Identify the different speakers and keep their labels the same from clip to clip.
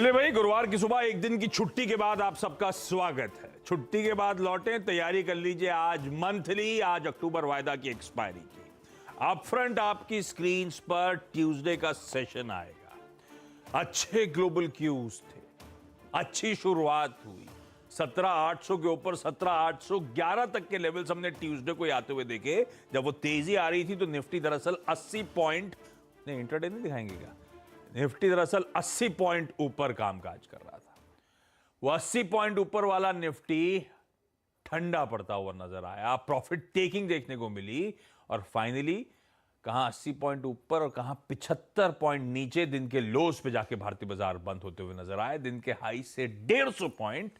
Speaker 1: चलिए भाई, गुरुवार की सुबह एक दिन की छुट्टी के बाद आप सबका स्वागत है। छुट्टी के बाद लौटें, तैयारी कर लीजिए। आज मंथली, आज अक्टूबर वायदा की एक्सपायरी की। अप फ्रंट आपकी स्क्रीन पर ट्यूसडे का सेशन आएगा। अच्छे ग्लोबल क्यूज थे, अच्छी शुरुआत हुई। 17,800 के ऊपर 17,811 तक के लेवल्स हमने ट्यूसडे को आते हुए देखे। जब वो तेजी आ रही थी तो निफ्टी दरअसल 80 पॉइंट, नहीं इंट्राडे नहीं दिखाएंगे क्या, निफ्टी दरअसल 80 पॉइंट ऊपर कामकाज कर रहा था। वो 80 पॉइंट ऊपर वाला निफ्टी ठंडा पड़ता हुआ नजर आया, प्रॉफिट टेकिंग देखने को मिली और फाइनली कहां 80 पॉइंट ऊपर और कहां 75 पॉइंट नीचे दिन के लोस पे जाके भारतीय बाजार बंद होते हुए नजर आए। दिन के हाई से 150 पॉइंट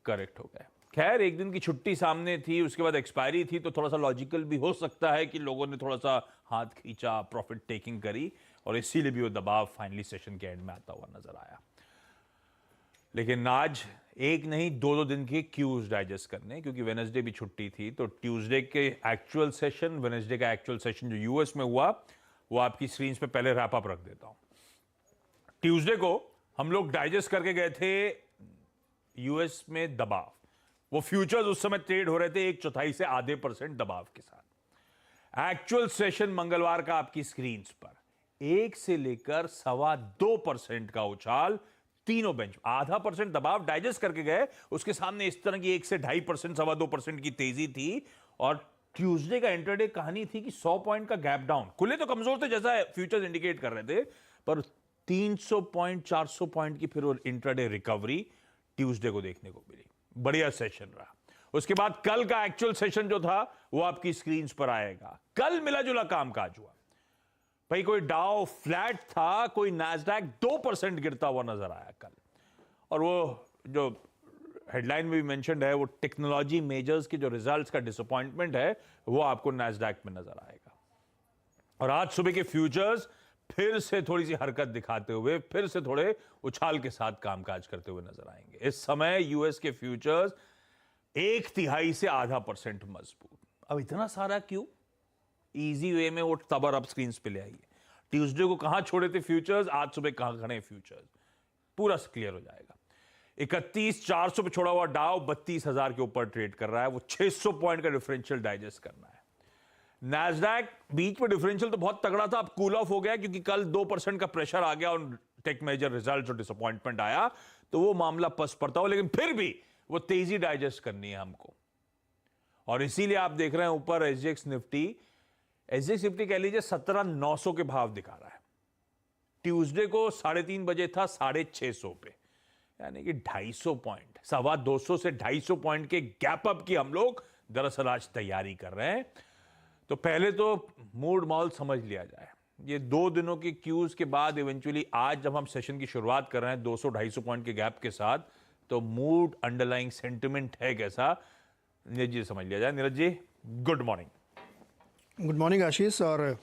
Speaker 1: करेक्ट हो गए। खैर, एक दिन की छुट्टी सामने थी, उसके बाद एक्सपायरी थी, तो थोड़ा सा लॉजिकल भी हो सकता है कि लोगों ने थोड़ा सा हाथ खींचा, प्रॉफिट टेकिंग करी और इसीलिए भी वो दबाव फाइनली सेशन के एंड में आता हुआ नजर आया। लेकिन आज एक नहीं दो दिन के क्यूज डाइजेस्ट करने, क्योंकि वेडनेसडे भी छुट्टी थी। तो ट्यूसडे के एक्चुअल सेशन, वेडनेसडे का एक्चुअल सेशन जो यूएस में हुआ, वो आपकी स्क्रीन पे पहले रैप अप रख देता हूं। ट्यूसडे को हम लोग डाइजेस्ट करके गए थे यूएस में दबाव। वो फ्यूचर्स उस समय ट्रेड हो रहे थे 1/4 से आधे % दबाव के साथ। एक्चुअल सेशन मंगलवार का आपकी स्क्रीन पर 1 से लेकर 2.25% का उछाल, तीनों बेंच आधा % दबाव डाइजेस्ट करके गए। उसके सामने इस तरह की 1 से 2.5%, 2.25% की तेजी थी। और ट्यूसडे का इंटरडे कहानी थी कि 100 पॉइंट का गैप डाउन, खुले तो कमजोर थे जैसा फ्यूचर्स इंडिकेट कर रहे थे, पर 300 पॉइंट 400 पॉइंट की फिर इंटरडे रिकवरी ट्यूसडे को देखने को मिली। बढ़िया सेशन रहा। उसके बाद कल का एक्चुअल सेशन जो था वो आपकी स्क्रीन पर आएगा। कल मिला जुला कामकाज हुआ भाई। कोई डाउ फ्लैट था, कोई नैस्डैक 2% गिरता हुआ नजर आया कल। और वो जो हेडलाइन में भी मेंशन्ड है, वो टेक्नोलॉजी मेजर्स के जो रिजल्ट्स का डिसअपॉइंटमेंट है, वो आपको नैस्डैक में नजर आएगा। और आज सुबह के फ्यूचर्स फिर से थोड़ी सी हरकत दिखाते हुए, फिर से थोड़े उछाल के साथ कामकाज करते हुए नजर आएंगे। इस समय यूएस के फ्यूचर्स 1/3 से आधा % मजबूत। अब इतना सारा क्यों? इजी वे में वो तबर अप स्क्रीन पे ले आइए। ट्यूसडे को कहां छोड़े थे फ्यूचर्स, आज सुबह कहां खड़े फ्यूचर्स, पूरा क्लियर हो जाएगा। 31,400 पे छोड़ा हुआ डाउ 32,000 के ऊपर ट्रेड कर रहा है। वो 600 पॉइंट का डिफरेंशियल डाइजेस्ट करना है। नैस्डैक बीच में डिफरेंशियल तो बहुत तगड़ा था, अब कूल ऑफ हो गया क्योंकि कल 2% का प्रेशर आ गया और टेक मेजर रिजल्ट जो डिसअपॉइंटमेंट आया, तो वो मामला पस पड़ता हो। लेकिन फिर भी वो तेजी डाइजेस्ट करनी है हमको, और इसीलिए आप देख रहे हैं ऊपर एसजीएक्स निफ्टी कह लीजिए 17,900 के भाव दिखा रहा है। ट्यूसडे को 3:30 बजे था 650 पे, यानी कि 250 पॉइंट, 250 से 250 पॉइंट के गैप अप की हम लोग दरअसल आज तैयारी कर रहे हैं। तो पहले तो मूड माहौल समझ लिया जाए। ये 2 दिनों के क्यूज के बाद इवेंचुअली आज जब हम सेशन की शुरुआत कर रहे हैं 200-250 पॉइंट के गैप के साथ, तो मूड, अंडरलाइंग सेंटिमेंट है कैसा, नीरज जी समझ लिया जाए। Neeraj ji, good morning.
Speaker 2: Good morning आशीष, और